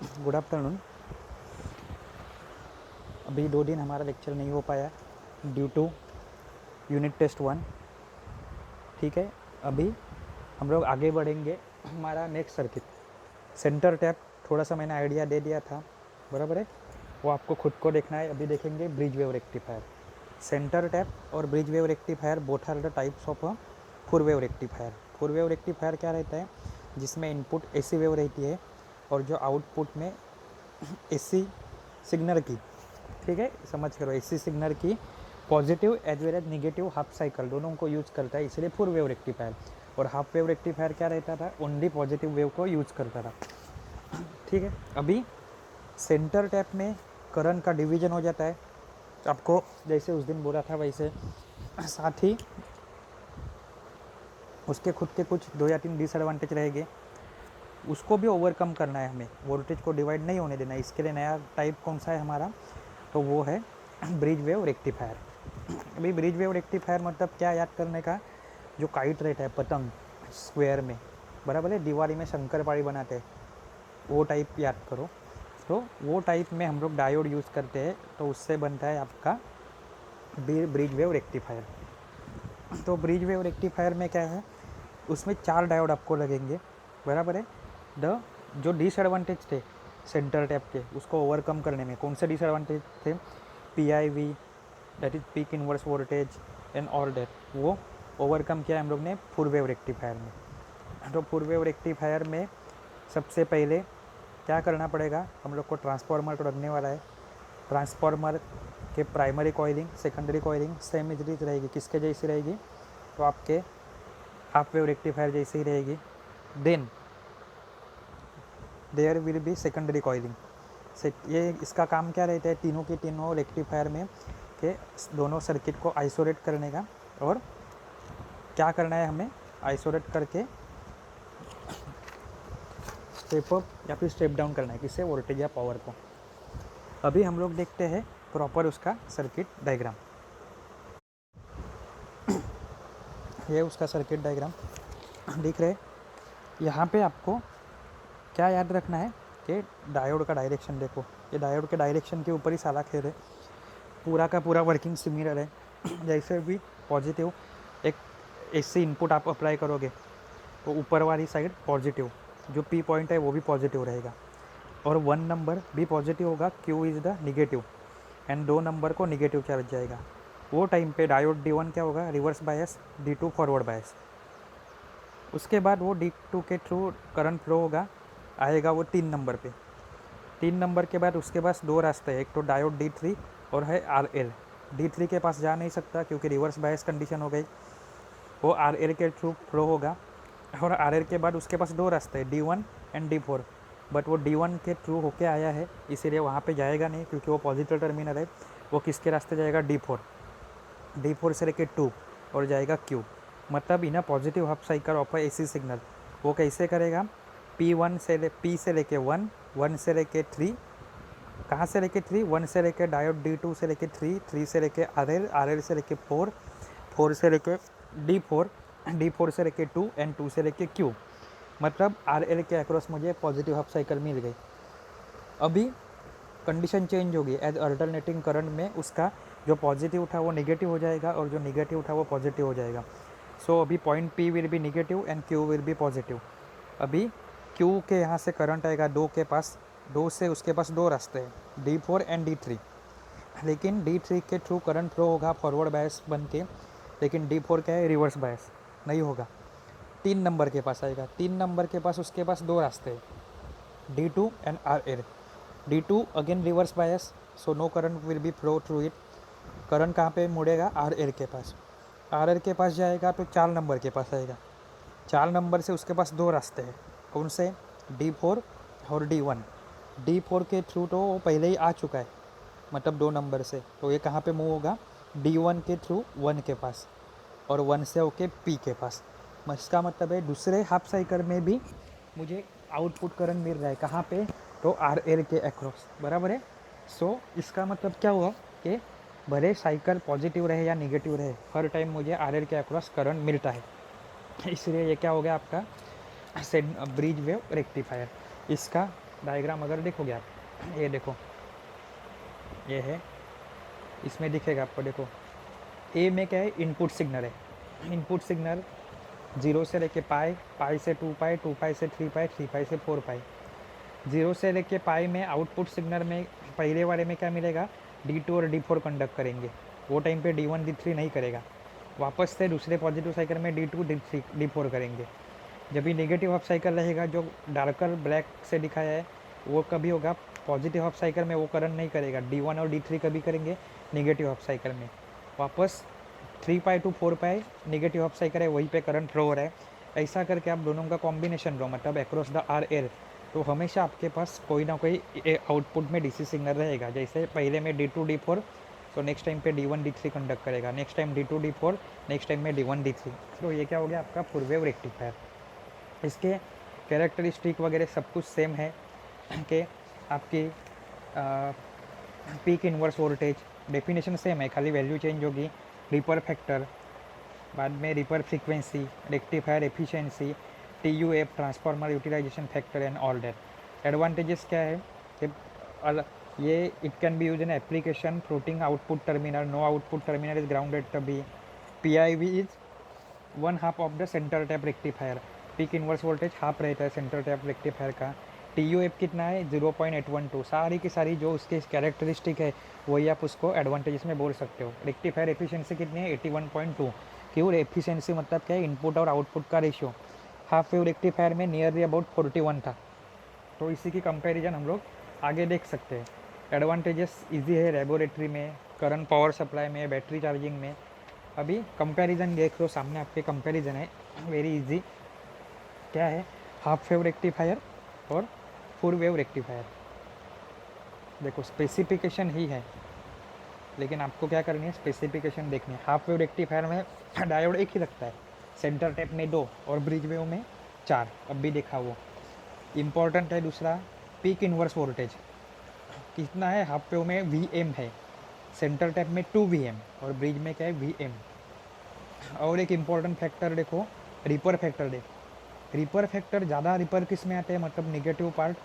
Good afternoon. अभी 2 दिन हमारा लेक्चर नहीं हो पाया ड्यू टू यूनिट टेस्ट 1। ठीक है, अभी हम लोग आगे बढ़ेंगे। हमारा नेक्स्ट सर्किट सेंटर टैप, थोड़ा सा मैंने आइडिया दे दिया था, बराबर है, वो आपको खुद को देखना है। अभी देखेंगे bridge wave rectifier. Centre tap और bridge wave rectifier both are the types of full wave rectifier. Full wave rectifier क्या रहता है, जिसमें इनपुट एसी वेव रहती है और जो आउटपुट में एसी सिग्नल की, ठीक है, समझ करो, एसी सिग्नल की positive as well as negative half cycle दोनों को यूज़ करता है, इसलिए फुल वेव रेक्टिफायर। और हाफ वेव रेक्टिफायर क्या रहता था, ओनली पॉजिटिव वेव को यूज़ करता था। ठीक है, अभी सेंटर टैप में करंट का डिवीजन हो जाता है, आपको जैसे उस दिन बोला था वैसे, साथ ही उसके खुद के कुछ 2 या 3 डिसएडवांटेज रहेंगे, उसको भी ओवरकम करना है हमें। वोल्टेज को डिवाइड नहीं होने देना है। इसके लिए नया टाइप कौन सा है हमारा, तो वो है ब्रिज वेव रेक्टिफायर। अभी ब्रिज वेव रेक्टिफायर मतलब क्या याद करने का, जो काइट रहता है पतंग स्क्वायर में, बराबर है, दिवाली में शंकरपाड़ी बनाते हैं, वो टाइप याद करो। तो वो टाइप में हम लोग डायोड यूज़ करते हैं, तो उससे बनता है आपका ब्रिज वेव रेक्टिफायर। तो ब्रिज वेव रेक्टिफायर में क्या है, उसमें 4 डायोड आपको लगेंगे, बराबर है। द जो डिसएडवांटेज थे सेंटर टैप के, उसको ओवरकम करने में कौन से डिसएडवांटेज थे, PIV, that is peak inverse voltage and all that, वो ओवरकम किया हम लोग ने फुल वेव रेक्टिफायर में। तो फुल वेव रेक्टिफायर में सबसे पहले क्या करना पड़ेगा, हम लोग को ट्रांसफार्मर तो लगने वाला है। ट्रांसफार्मर के primary coiling secondary coiling same easily रहेगी, किसके जैसी रहेगी, तो आपके हाफ वेव रेक्टिफायर जैसी ही रहेगी। Then there will be secondary coiling. ये इसका काम क्या रहता है, तीनों के तीनों रेक्टिफायर में के दोनों सर्किट को आइसोलेट करने का, और क्या करना है हमें, आइसोलेट करके स्टेप अप या फिर स्टेप डाउन करना है, किससे, वोल्टेज या पावर को। अभी हम लोग देखते हैं प्रॉपर उसका सर्किट डायग्राम। ये उसका सर्किट डायग्राम दिख रहे। यहाँ पे आपको क्या याद रखना है कि डायोड का डायरेक्शन देखो, ये डायोड के डायरेक्शन के ऊपर ही सारा खेल है, पूरा का पूरा वर्किंग सिमिलर है। जैसे भी पॉजिटिव एक एसी इनपुट आप अप्लाई करोगे, तो ऊपर वाली साइड पॉजिटिव, जो P पॉइंट है वो भी पॉजिटिव रहेगा, और 1 नंबर भी पॉजिटिव होगा, Q is the negative, and 2 number को निगेटिव चार्ज जाएगा। वो टाइम पे डायोड D1 क्या होगा, reverse bias, D2 forward bias. उसके बाद वो D2 के थ्रू करंट फ्लो होगा, आएगा वो 3 नंबर पे। 3 नंबर के बाद उसके पास 2 रास्ते हैं, एक तो डायोड D3 और है RL। D3 के पास जा नहीं सकता क्योंकि रिवर्स बायस कंडीशन हो गई, वो RL के थ्रू फ्लो होगा। और RL के बाद उसके पास 2 रास्ते हैं, D1 एंड D4, बट वो D1 के थ्रू होके आया है, इसीलिए वहाँ पे जाएगा नहीं क्योंकि वो पॉजिटिव टर्मिनल है। वो किसके रास्ते जाएगा, D4, D4 से लेके 2 और जाएगा Q, मतलब in positive half cycle of AC signal. वो कैसे करेगा, P से लेके 1, 1 से लेके 3, कहाँ से लेके 3, 1 से लेके डायोड D2 से लेके 3, 3 से लेके RL, RL से लेके 4, 4 से लेके D4, D4 से लेके 2 एंड 2 से लेके Q, मतलब RL के अक्रॉस मुझे पॉजिटिव हाफ साइकिल मिल गई। अभी कंडीशन चेंज होगी, एज अल्टरनेटिंग करंट में उसका जो पॉजिटिव था वो नेगेटिव हो जाएगा और जो नेगेटिव था वो पॉजिटिव हो जाएगा। सो अभी point P will be negative and Q will be positive. अभी Q के यहाँ से करंट आएगा 2 के पास, 2 से उसके पास 2 रास्ते हैं, D4 एंड D3, लेकिन D3 के थ्रू करंट फ्लो होगा फॉरवर्ड बायस बन के, लेकिन D4 क्या है, रिवर्स बायस नहीं होगा। 3 नंबर के पास आएगा, 3 नंबर के पास उसके पास 2 रास्ते हैं, D2 and RL। D2 again reverse bias, so no current will be flow through it. Current कहाँ पे मुड़ेगा, RL के पास, RL के पास जाएगा तो 4 नंबर के पास आएगा। 4 नंबर से उसके पास 2 रास्ते हैं, कौन से, D4 और D1। D4 के थ्रू तो वो पहले ही आ चुका है, मतलब 2 नंबर से, तो ये कहाँ पे मूव होगा, D1 के थ्रू 1 के पास, और 1 से होके P के पास। इसका मतलब है दूसरे हाफ साइकिल में भी मुझे आउटपुट करंट मिल रहा है, कहाँ पे, तो RL के अक्रॉस, बराबर है। सो इसका मतलब क्या हुआ कि भले साइकिल पॉजिटिव रहे या निगेटिव रहे, हर टाइम मुझे RL के अक्रॉस करंट मिलता है। इसलिए ये क्या हो गया आपका ब्रिज वेव रेक्टिफायर। इसका डायग्राम अगर देखोगे आप, ये देखो, ये है, इसमें दिखेगा आपको, देखो ए में क्या है, इनपुट सिग्नल है। इनपुट सिग्नल 0 से लेके पाई, पाई से 2 पाई, 2 पाई से 3 पाई, 3 पाई से 4 पाई। 0 से लेके पाई में आउटपुट सिग्नल में पहले वाले में क्या मिलेगा, D2 और D4 कंडक्ट करेंगे। वो टाइम पे D1 D3 नहीं करेगा। वापस से दूसरे पॉजिटिव साइकिल में D2 D3 D4 करेंगे। जब भी नेगेटिव हाफ साइकिल रहेगा, जो डार्कर ब्लैक से दिखाया है, वो कभी होगा पॉजिटिव हाफ साइकिल में, वो करंट नहीं करेगा। D1 और D3 कभी करेंगे नेगेटिव हाफ साइकिल में। वापस 3 pi to 4 pi negative half cycle है, वहीं पे करंट फ्लो हो रहा है। ऐसा करके आप दोनों का कॉम्बिनेशन लो, मतलब अक्रॉस द आर एयर, तो हमेशा आपके पास कोई ना कोई आउटपुट में डीसी सिग्नल रहेगा। जैसे पहले में D2 D4, तो नेक्स्ट टाइम पे D1 D3 कंडक्ट करेगा, next time D2 D4, next time में D1 D3। तो ये क्या हो गया आपका फुल वेव रेक्टिफायर। इसके कैरेक्टरिस्टिक वगैरह सब कुछ सेम है कि आपकी peak inverse voltage definition same है, खाली वैल्यू चेंज होगी। रिपर फैक्टर, बाद में ripple frequency, rectifier efficiency, TUF transformer utilisation factor and all that. Advantages क्या है कि ये it can be use in application floating output terminal, no output terminal is grounded तभी। PIV is 1/2 of the centre tap rectifier. Peak inverse voltage half रहता है centre tap rectifier का। TUF कितना है, 0.812। सारी की सारी जो उसके कैरेक्टरिस्टिक है वही आप उसको एडवांटेजेस में बोल सकते हो। रेक्टिफायर एफिशिएंसी कितनी है, 81.2। क्यों, एफिशिएंसी मतलब क्या है, इनपुट और आउटपुट का रेशियो। हाफ वेव रेक्टिफायर में नियरली अबाउट 41 था। तो इसी की कंपैरिजन हम लोग आगे देख सकते हैं। एडवांटेजेस इजी है लेबोरेटरी में, करंट पावर सप्लाई में, बैटरी चार्जिंग में। अभी कंपैरिजन देख लो, सामने आपके कंपैरिजन है, वेरी इजी। क्या है, हाफ वेव रेक्टिफायर और फुल वेव रेक्टिफायर। देखो स्पेसिफिकेशन ही है, लेकिन आपको क्या करनी है, स्पेसिफिकेशन देखनी है। हाफ वेव रेक्टिफायर में डायोड एक ही लगता है, सेंटर टैप में 2 और ब्रिज वेव में 4। अब भी देखा वो इम्पॉर्टेंट है। दूसरा, पीक इन्वर्स वोल्टेज कितना है, हाफ वेव में VM है, सेंटर टैप में 2 VM और ब्रिज में क्या है, VM। और एक इम्पॉर्टेंट फैक्टर देखो, रिपर फैक्टर देखो। रिपर फैक्टर ज़्यादा रिपर किस में आते हैं, मतलब निगेटिव पार्ट,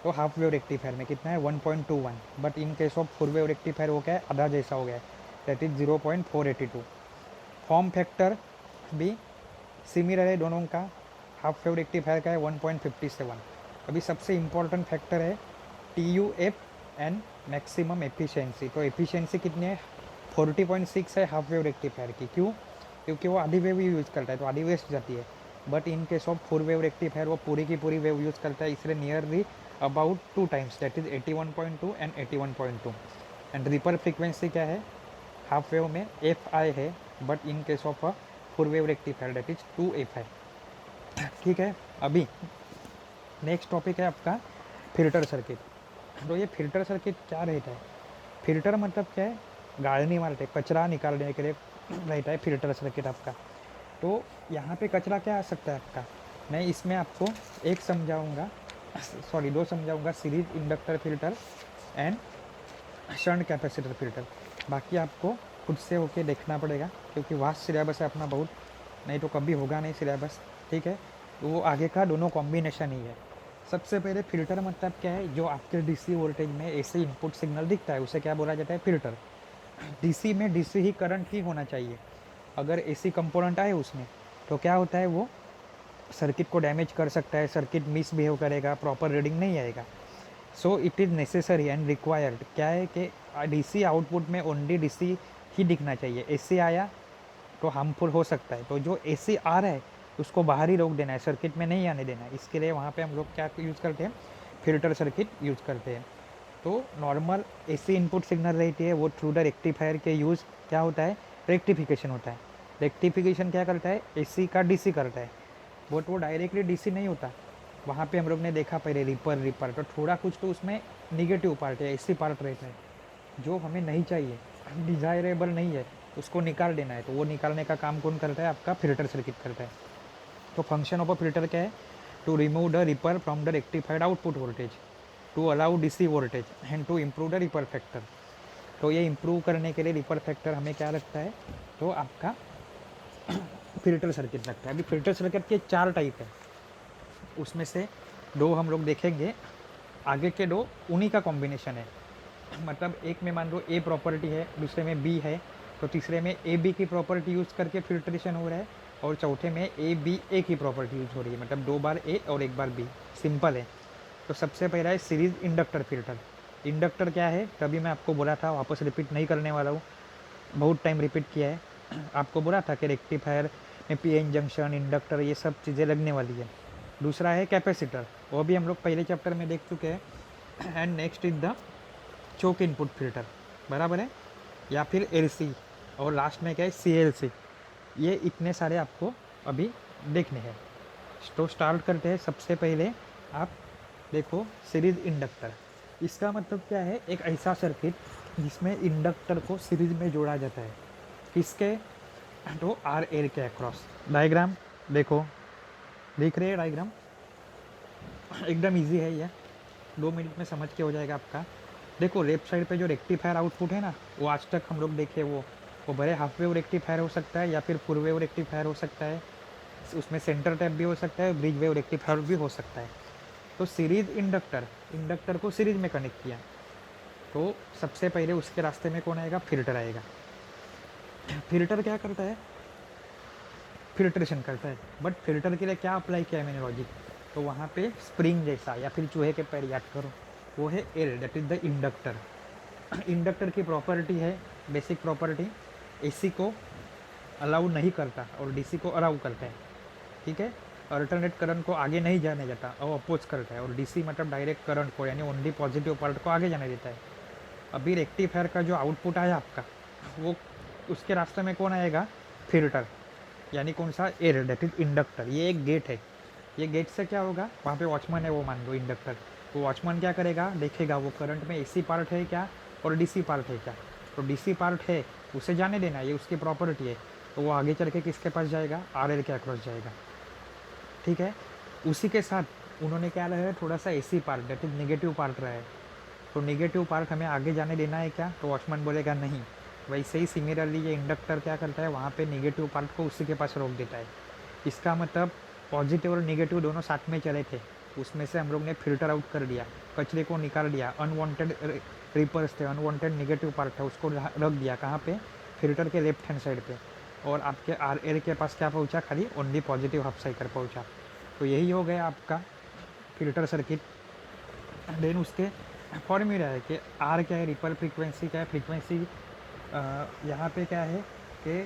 तो हाफ वेव रेक्टिफायर में कितना है, 1.21। But in case of full wave rectifier वो क्या है, आधा जैसा हो गया है, दैट इज 0.482। फॉर्म फैक्टर भी सिमिलर है दोनों का। हाफ वेव रेक्टिफायर का है 1.57। अभी सबसे इम्पोर्टेंट फैक्टर है TUF एंड मैक्सिमम एफिशिएंसी। तो एफिशिएंसी कितनी है, 40.6 है हाफ वेव रेक्टिफायर की। क्यों, क्योंकि वो आधी वेव यूज़ करता है तो आधी वेस्ट जाती है। But in case of full wave rectifier वो पूरी की पूरी वेव यूज़ करता है, इसलिए nearly about 2 times, that is 81.2 and 81.2। And ripper frequency क्या है, हाफ वेव में FI है, but in case of a full wave rectifier that is 2FI। ठीक है। अभी नेक्स्ट टॉपिक है आपका फिल्टर सर्किट। तो ये फिल्टर सर्किट क्या रहता है, फिल्टर मतलब क्या है, गाड़ने वाले कचरा निकालने के लिए रहता है फिल्टर सर्किट आपका। तो यहाँ पे कचरा क्या आ सकता है आपका, मैं इसमें आपको एक समझाऊंगा, सॉरी 2 समझाऊंगा, series inductor filter and shunt capacitor filter. बाकी आपको खुद से होके देखना पड़ेगा, क्योंकि वास्ट सिलेबस है अपना बहुत, नहीं तो कभी होगा नहीं सिलेबस। ठीक है, तो वो आगे का दोनों कॉम्बिनेशन ही है। सबसे पहले फिल्टर मतलब क्या है, जो आपके DC वोल्टेज में ऐसे इनपुट सिग्नल दिखता है उसे क्या बोला जाता है, फिल्टर। DC में DC ही करंट ही होना चाहिए। अगर AC कंपोनेंट आए उसमें तो क्या होता है, वो सर्किट को डैमेज कर सकता है, सर्किट मिसबिहेव करेगा, प्रॉपर रीडिंग नहीं आएगा। So it is necessary and required, क्या है कि DC आउटपुट में ओनली DC ही दिखना चाहिए। AC आया तो हार्मफुल हो सकता है, तो जो AC आ रहा है उसको बाहर ही रोक देना है, सर्किट में नहीं आने देना है। इसके लिए वहाँ पे हम लोग क्या यूज़ करते हैं, फिल्टर सर्किट यूज़ करते हैं। तो नॉर्मल AC इनपुट सिग्नल रहती है, वो थ्रू द रेक्टिफायर के यूज़ क्या होता है, रेक्टिफिकेशन होता है। रेक्टिफिकेशन क्या करता है, AC का DC करता है, बट वो डायरेक्टली DC नहीं होता। वहाँ पे हम लोग ने देखा पहले रिपर, तो थोड़ा कुछ तो उसमें निगेटिव पार्ट है, AC पार्ट रहता है, जो हमें नहीं चाहिए, डिज़ायरेबल नहीं है, उसको निकाल देना है। तो वो निकालने का काम कौन करता है, आपका फिल्टर सर्किट करता है। तो फंक्शन ऑफ अ फिल्टर क्या है, to remove the ripple from the rectified output voltage, to allow DC voltage and to improve the ripple factor. तो ये इम्प्रूव करने के लिए रिपर फैक्टर हमें क्या लगता है, तो आपका फिल्टर सर्किट लगता है। अभी फिल्टर सर्किट के 4 टाइप है, उसमें से 2 हम लोग देखेंगे। आगे के दो उन्हीं का कॉम्बिनेशन है। मतलब एक में मान लो ए प्रॉपर्टी है, दूसरे में बी है, तो तीसरे में ए बी की प्रॉपर्टी यूज़ करके फिल्ट्रेशन हो रहा है, और चौथे में ए बी ए की प्रॉपर्टी यूज हो रही है, मतलब 2 बार ए और 1 बार बी। सिंपल है। तो सबसे पहला है सीरीज इंडक्टर फिल्टर। इंडक्टर क्या है, तभी मैं आपको बोला था, वापस रिपीट नहीं करने वाला हूँ, बहुत टाइम रिपीट किया है। आपको बोला था कि रेक्टिफायर में पी एन जंक्शन, इंडक्टर, ये सब चीज़ें लगने वाली है। दूसरा है कैपेसिटर, वो भी हम लोग पहले चैप्टर में देख चुके हैं। And next is the choke input filter, बराबर है, या फिर एल सी, और लास्ट में क्या है सी एल सी। ये इतने सारे आपको अभी देखने हैं। तो स्टार्ट करते हैं। सबसे पहले आप देखो सीरीज इंडक्टर। इसका मतलब क्या है, एक ऐसा सर्किट जिसमें इंडक्टर को सीरीज में जोड़ा जाता है। किसके, तो आर एल के अक्रॉस। डायग्राम देखो, दिख रहे हैं डायग्राम, एकदम इजी है ये, 2 मिनट में समझ के हो जाएगा आपका। देखो लेफ्ट साइड पे जो रेक्टिफायर आउटपुट है ना, वो आज तक हम लोग देखे, वो बड़े हाफ वेव रेक्टिफायर हो सकता है, या फिर फुल वेव रेक्टिफायर हो सकता है, उसमें सेंटर टैप भी हो सकता है, ब्रिज वेव रेक्टिफायर भी हो सकता है। तो सीरीज इंडक्टर को सीरीज में कनेक्ट किया, तो सबसे पहले उसके रास्ते में कौन आएगा, फिल्टर आएगा। फिल्टर क्या करता है, फिल्ट्रेशन करता है। बट फिल्टर के लिए क्या अप्लाई किया है मैंने लॉजिक, तो वहाँ पे स्प्रिंग जैसा, या फिर चूहे के पैर याद करो, वो है L, that is the inductor. Inductor की प्रॉपर्टी है, बेसिक प्रॉपर्टी, एसी को अलाउ नहीं करता और डीसी को अलाउ करता है, ठीक है। अल्टरनेट करंट को आगे नहीं जाने देता और अपोज करता है, और डीसी मतलब डायरेक्ट करंट को, यानी ओनली पॉजिटिव पार्ट को आगे जाने देता है। अभी रेक्टिफायर का जो आउटपुट आया आपका, वो उसके रास्ते में कौन आएगा, फिल्टर, यानी कौन सा, एयर, दैट इज इंडक्टर। ये एक गेट है, ये गेट से क्या होगा, वहाँ पे वॉचमैन है, वो मान लो इंडक्टर, तो वॉचमैन क्या करेगा, देखेगा वो करंट में एसी पार्ट है क्या और डीसी पार्ट है क्या। तो डीसी पार्ट है, उसे जाने देना, ये उसकी प्रॉपर्टी है। तो वो आगे चल के किसके पास जाएगा, आर एल के अक्रॉस जाएगा, ठीक है। उसी के साथ उन्होंने क्या रहा है, थोड़ा सा AC part, that is negative part रहा है, तो नेगेटिव पार्ट हमें आगे जाने देना है क्या, तो वॉचमैन बोलेगा नहीं। वैसे ही सिमिलरली ये इंडक्टर क्या करता है, वहाँ पे नेगेटिव पार्ट को उसी के पास रोक देता है। इसका मतलब पॉजिटिव और नेगेटिव दोनों साथ में चले थे, उसमें से हम लोग ने फिल्टर आउट कर दिया, कचरे को निकाल दिया, अनवांटेड रिपर्स थे, अनवांटेड नेगेटिव पार्ट था, उसको रख दिया कहाँ पे, फिल्टर के लेफ्ट हैंड साइड पे, और आपके आर एल के पास क्या पहुँचा, खाली ओनली पॉजिटिव हाफ साइकिल पहुँचा। तो यही हो गया आपका फिल्टर सर्किट। देन उसके फॉर्मूला है कि आर क्या है, रिपल फ्रीक्वेंसी क्या है, फ्रीक्वेंसी यहाँ पे क्या है कि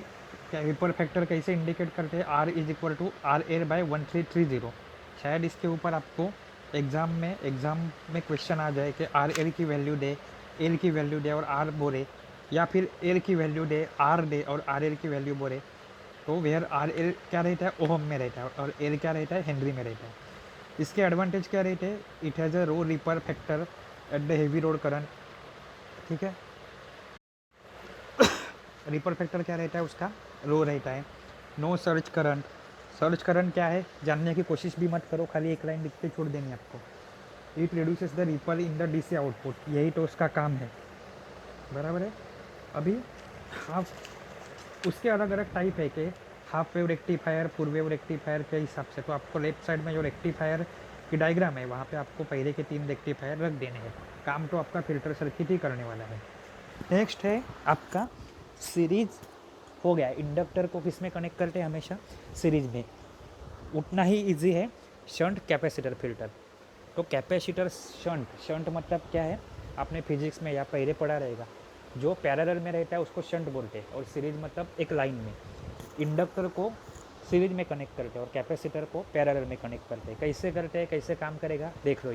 क्या रिपल फैक्टर कैसे इंडिकेट करते हैं, R is equal to R L by 1330। शायद इसके ऊपर आपको एग्ज़ाम में क्वेश्चन आ जाए कि आर एल की वैल्यू दे, एल की वैल्यू दे और आर बोले, या फिर एल की वैल्यू दे, आर दे और आर एल की वैल्यू बोले। तो वेयर आर एल क्या रहता है, ओहम में रहता है, और एल क्या रहता है, हेनरी में रहता है। इसके एडवांटेज क्या रहते हैं, it has a low ripple factor at the heavy load current, ठीक है। रिपर फैक्टर क्या रहता है, उसका रो रहता है। Know search current, search current क्या है जानने की कोशिश भी मत करो, खाली एक लाइन लिख के छोड़ देनी आपको। It reduces the ripple in the DC output, यही तो उसका काम है, बराबर है। अभी हाफ, उसके अलग अलग टाइप है कि half wave rectifier, full wave rectifier के हिसाब से। तो आपको लेफ्ट साइड में जो रेक्टिफायर की डायग्राम है, वहाँ पे आपको पहले के 3 रेक्टिफायर रख देने हैं, काम तो आपका फिल्टर सर्किट ही करने वाला है। नेक्स्ट है आपका सीरीज, हो गया। इंडक्टर को किस में कनेक्ट करते हैं, हमेशा सीरीज में। उतना ही इजी है शंट कैपेसिटर फिल्टर। तो कैपेसिटर शंट मतलब क्या है, आपने फिजिक्स में या पहले पढ़ा रहेगा, जो पैरेलल में रहता है उसको शंट बोलते हैं, और सीरीज मतलब एक लाइन में। इंडक्टर को सीरीज में कनेक्ट करते हैं और कैपेसिटर को पैरेलल में कनेक्ट करते हैं। कैसे करते हैं, कैसे काम करेगा देख लो।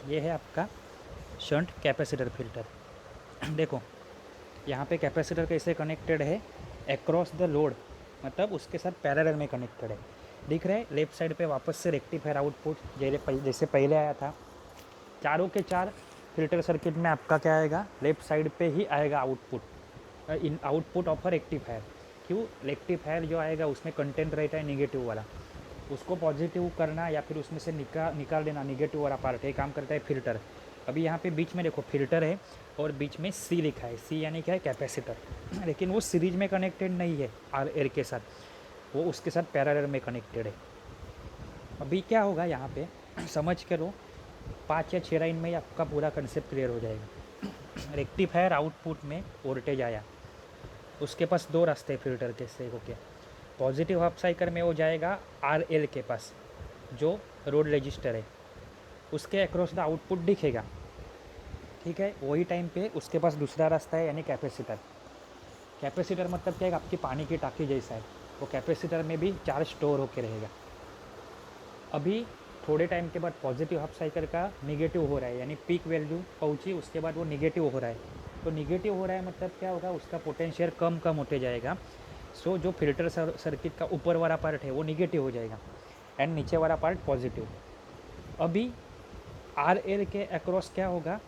ये है आपका शंट कैपेसिटर फिल्टर। देखो यहाँ पे कैपेसिटर कैसे कनेक्टेड है, अक्रॉस द लोड, मतलब उसके साथ पैरेलल में कनेक्टेड है। दिख रहा है लेफ्ट साइड पे वापस से रेक्टिफायर आउटपुट जैसे पहले आया था। चारों के चार फिल्टर सर्किट में आपका क्या आएगा, लेफ्ट साइड पे ही आएगा output, in output of a rectifier. क्यों, रेक्टिफायर जो आएगा उसमें कंटेंट रहता है नेगेटिव वाला, उसको पॉजिटिव करना या फिर उसमें से निकाल देना नेगेटिव वाला पार्ट है, काम करता है फिल्टर। अभी यहाँ पे बीच में देखो फिल्टर है और बीच में सी लिखा है, सी यानी क्या है, कैपेसिटर। लेकिन वो सीरीज में कनेक्टेड नहीं है आर एयर के साथ, वो उसके साथ पैरेलल में कनेक्टेड है। अभी क्या होगा यहाँ पे समझ के लो, 5 या 6 लाइन में ही आपका पूरा कंसेप्ट क्लियर हो जाएगा। रेक्टिफायर आउटपुट में वोल्टेज आया, उसके पास दो रास्ते फिल्टर के से होके। पॉजिटिव हाफ साइकिल में वो जाएगा RL के पास, जो रोड रजिस्टर है, उसके अक्रॉस द आउटपुट दिखेगा, ठीक है। वही टाइम पे उसके पास दूसरा रास्ता है, यानी कैपेसिटर। कैपेसिटर मतलब क्या है, आपकी पानी की टाँकी जैसा है। वो कैपेसिटर में भी चार्ज स्टोर होके रहेगा। अभी थोड़े टाइम के बाद पॉजिटिव हाफ साइकिल का निगेटिव हो रहा है, यानी पीक वैल्यू पहुंची, उसके बाद वो निगेटिव हो रहा है। तो निगेटिव हो रहा है मतलब क्या होगा, उसका पोटेंशियल कम कम होते जाएगा। सो जो फिल्टर सर्किट का ऊपर वाला पार्ट है वो निगेटिव हो जाएगा एंड नीचे वाला पार्ट पॉजिटिव। अभी RL के अक्रॉस क्या होगा,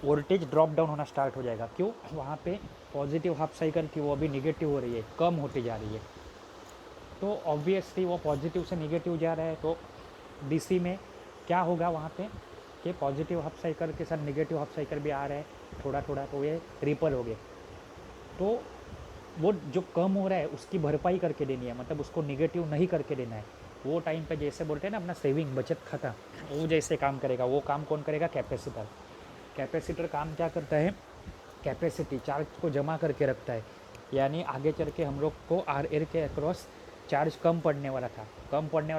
वोल्टेज ड्रॉप डाउन होना स्टार्ट हो जाएगा। क्यों, वहाँ पे पॉजिटिव हाफ साइकिल थी वो अभी निगेटिव हो रही है, कम होती जा रही है। तो ऑब्वियसली वो पॉजिटिव से निगेटिव जा रहा है, तो DC में क्या होगा वहाँ पे कि पॉजिटिव हाफ साइकिल के साथ निगेटिव हाफ साइकिल भी आ रहा है थोड़ा थोड़ा, तो ये रिपल हो गए। तो वो जो कम हो रहा है उसकी भरपाई करके देनी है, मतलब उसको निगेटिव नहीं करके देना है। वो टाइम पे जैसे बोलते हैं ना अपना सेविंग बचत खाता, वो जैसे काम करेगा। वो काम कौन करेगा, कैपेसिटर। कैपेसिटर काम क्या करता है, कैपेसिटी चार्ज को जमा करके रखता है, यानी आगे चल के हम लोग को RL के अक्रॉस चार्ज कम पड़ने वाला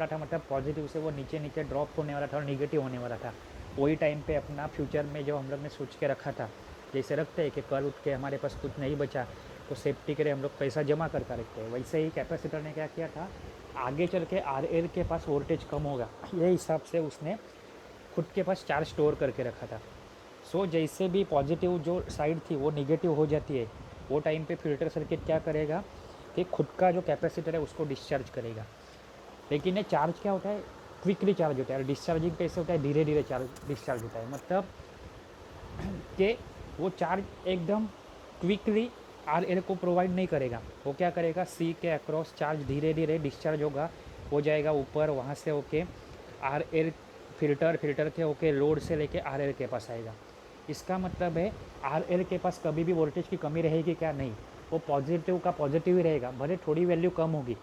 था मतलब पॉजिटिव से वो नीचे नीचे ड्रॉप होने वाला था और निगेटिव होने वाला था। वही टाइम पे अपना फ्यूचर में जो हम लोग ने सोच के रखा था, जैसे रखते हैं कि कल उठ के हमारे पास कुछ नहीं बचा तो सेफ्टी के लिए हम लोग पैसा जमा करके रखते हैं, वैसे ही कैपेसिटर ने क्या किया था, आगे चल के RL के पास वोल्टेज कम होगा ये हिसाब से उसने खुद के पास चार्ज स्टोर करके रखा था। सो जैसे भी पॉजिटिव जो साइड थी वो निगेटिव हो जाती है, वो टाइम पे फिल्टर सर्किट क्या करेगा कि खुद का जो कैपेसिटर है उसको डिस्चार्ज करेगा। लेकिन ये चार्ज क्या होता है, क्विकली चार्ज होता है। डिस्चार्जिंग कैसे होता है, धीरे धीरे चार्ज डिस्चार्ज होता है, मतलब कि वो चार्ज एकदम क्विकली RL को प्रोवाइड नहीं करेगा। वो क्या करेगा, C के अक्रॉस चार्ज धीरे धीरे डिस्चार्ज होगा, हो जाएगा ऊपर, वहाँ से होके RL फिल्टर के होके लोड से लेके RL के पास आएगा। इसका मतलब है RL के पास कभी भी वोल्टेज की कमी रहेगी क्या, नहीं। वो पॉजिटिव का पॉजिटिव ही रहेगा, भले थोड़ी वैल्यू कम होगी।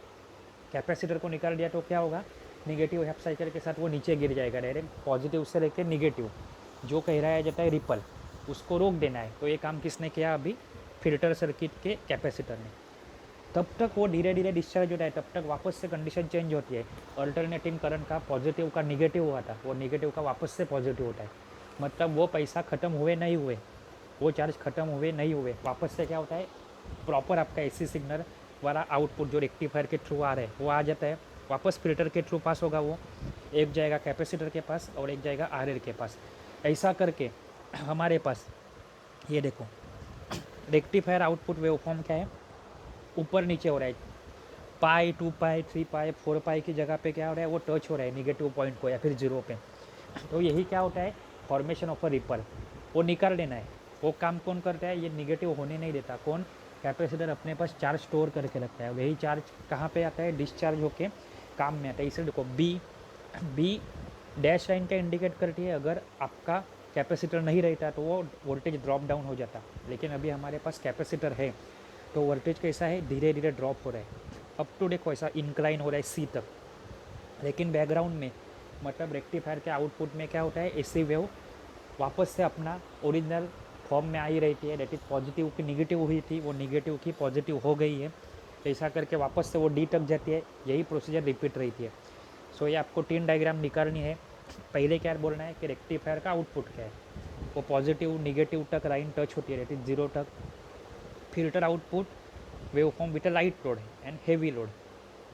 कैपेसिटर को निकाल दिया तो क्या होगा, निगेटिव हाफ साइकिल के साथ वो नीचे गिर जाएगा डायरेक्ट, पॉजिटिव से लेकर निगेटिव जो कह रहा है जाता है रिपल, उसको रोक देना है। तो ये काम किसने किया, अभी फिल्टर सर्किट के कैपेसिटर ने। तब तक वो धीरे धीरे डिस्चार्ज होता है, तब तक वापस से कंडीशन चेंज होती है। अल्टरनेटिंग करंट का पॉजिटिव का निगेटिव हुआ था, वो निगेटिव का वापस से पॉजिटिव होता है, मतलब वो पैसा ख़त्म हुए नहीं हुए, वो चार्ज ख़त्म हुए नहीं हुए, वापस से क्या होता है, प्रॉपर आपका AC सिग्नल वाला आउटपुट जो रेक्टिफायर के थ्रू आ रहा है वो आ जाता है, वापस फिल्टर के थ्रू पास होगा, वो एक जाएगा कैपेसिटर के पास और एक जाएगा RL के पास। ऐसा करके हमारे पास ये देखो, रेक्टिफायर आउटपुट वेवफॉर्म क्या है, ऊपर नीचे हो रहा है, पाई 2 पाई 3 पाई 4 पाई की जगह पे क्या हो रहा है, वो टच हो रहा है निगेटिव पॉइंट को या फिर जीरो पे। तो यही क्या होता है, फॉर्मेशन ऑफ अ रिपल, वो निकाल देना है। वो काम कौन करता है, ये निगेटिव होने नहीं देता, कौन, कैपेसिटर अपने पास चार्ज स्टोर करके रखता है। वही चार्ज कहाँ पे आता है, डिस्चार्ज होके काम में आता है। इसे देखो बी डैश लाइन क्या इंडिकेट करती है, अगर आपका कैपेसिटर नहीं रहता तो वो वोल्टेज ड्रॉप डाउन हो जाता, लेकिन अभी हमारे पास कैपेसिटर है तो वोल्टेज कैसा है, धीरे धीरे ड्रॉप हो रहा है। अप टू देखो ऐसा इंक्लाइन हो रहा है C तक, लेकिन बैकग्राउंड में मतलब रेक्टिफायर के आउटपुट में क्या होता है, AC वेव वापस से अपना ओरिजिनल फॉर्म में आई रहती है, डेट इज पॉजिटिव की निगेटिव हुई थी, वो निगेटिव की पॉजिटिव हो गई है, ऐसा करके वापस से वो D तक जाती है, यही प्रोसीजर रिपीट रहती है। सो ये आपको 3 डायग्राम निकालनी है। पहले क्या बोलना है कि रेक्टिफायर का आउटपुट क्या है, वो पॉजिटिव निगेटिव तक लाइन टच होती है, डेट इज 0 तक। Filter output waveform with light load and heavy load,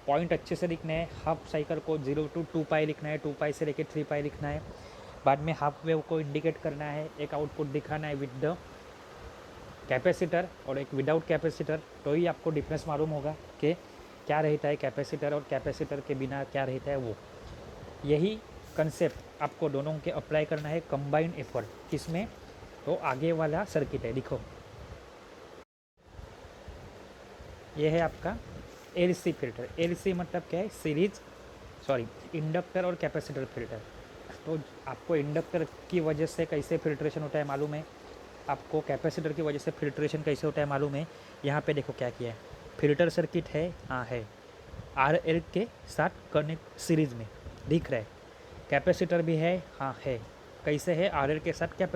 point अच्छे से लिखने हैं, हाफ साइकिल को 0 to 2 पाई लिखना है, 2 पाई से लेकर 3 पाई लिखना है। बाद में हाफ वेव को इंडिकेट करना है, एक आउटपुट दिखाना है विद द कैपेसिटर और एक विदाउट कैपेसिटर, तो ही आपको डिफरेंस मालूम होगा कि क्या रहता है कैपेसिटर और कैपेसिटर के बिना क्या रहता है। वो यही कंसेप्ट आपको दोनों के अप्लाई करना है, कंबाइंड एफर्ट किसमें, तो आगे वाला सर्किट है, दिखो ये है आपका LC फिल्टर। LC मतलब क्या है, इंडक्टर और कैपेसिटर फिल्टर। तो आपको इंडक्टर की वजह से कैसे फिल्ट्रेशन होता है मालूम है, आपको कैपेसिटर की वजह से फिल्ट्रेशन कैसे होता है मालूम है। यहाँ पे देखो क्या किया है, फिल्टर सर्किट है, हाँ है, RL के साथ कनेक्ट सीरीज़ में, दिख रहा है। कैपेसिटर भी है, हाँ है। कैसे है? RL के साथ क्या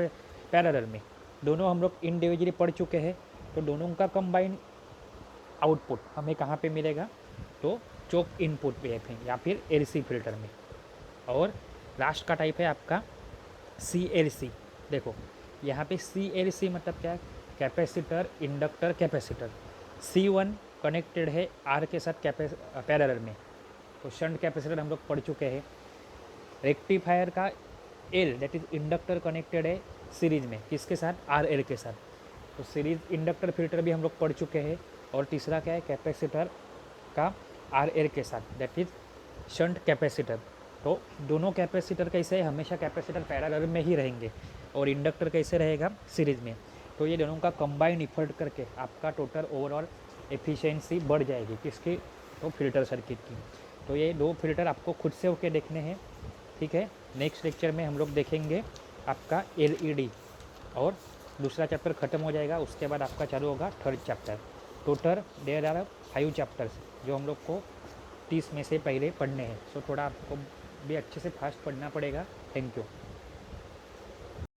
पैरेलल में। दोनों हम लोग इंडिविजुअली पढ़ चुके हैं, तो दोनों का कंबाइन आउटपुट हमें कहाँ पे मिलेगा? तो चोक इनपुट पे या फिर LC फिल्टर में। और लास्ट का टाइप है आपका CLC। देखो यहाँ पे CLC मतलब क्या है? Capacitor, inductor, capacitor. C1 connected है R के साथ पैरेलल में, तो शंट कैपेसिटर हम लोग पढ़ चुके हैं। रेक्टिफायर का L that is inductor connected है सीरीज में, किसके साथ? RL के साथ, तो सीरीज इंडक्टर फिल्टर भी हम लोग पढ़ चुके हैं। और तीसरा क्या है? कैपेसिटर का RL के साथ दैट इज शंट कैपेसिटर। तो दोनों कैपेसिटर कैसे है? हमेशा कैपेसिटर पैरेलल में ही रहेंगे, और इंडक्टर कैसे रहेगा? सीरीज में। तो ये दोनों का कंबाइन इफर्ट करके आपका टोटल ओवरऑल एफिशिएंसी बढ़ जाएगी, किसकी? तो फिल्टर सर्किट की। तो ये 2 फिल्टर आपको खुद से होके देखने हैं, ठीक है। नेक्स्ट लेक्चर में हम लोग देखेंगे आपका LED, और दूसरा चैप्टर ख़त्म हो जाएगा, उसके बाद आपका चालू होगा third chapter. Total there are 5 chapters जो हम लोग को 30 में से पहले पढ़ने हैं। सो थोड़ा आपको भी अच्छे से फास्ट पढ़ना पड़ेगा। Thank you.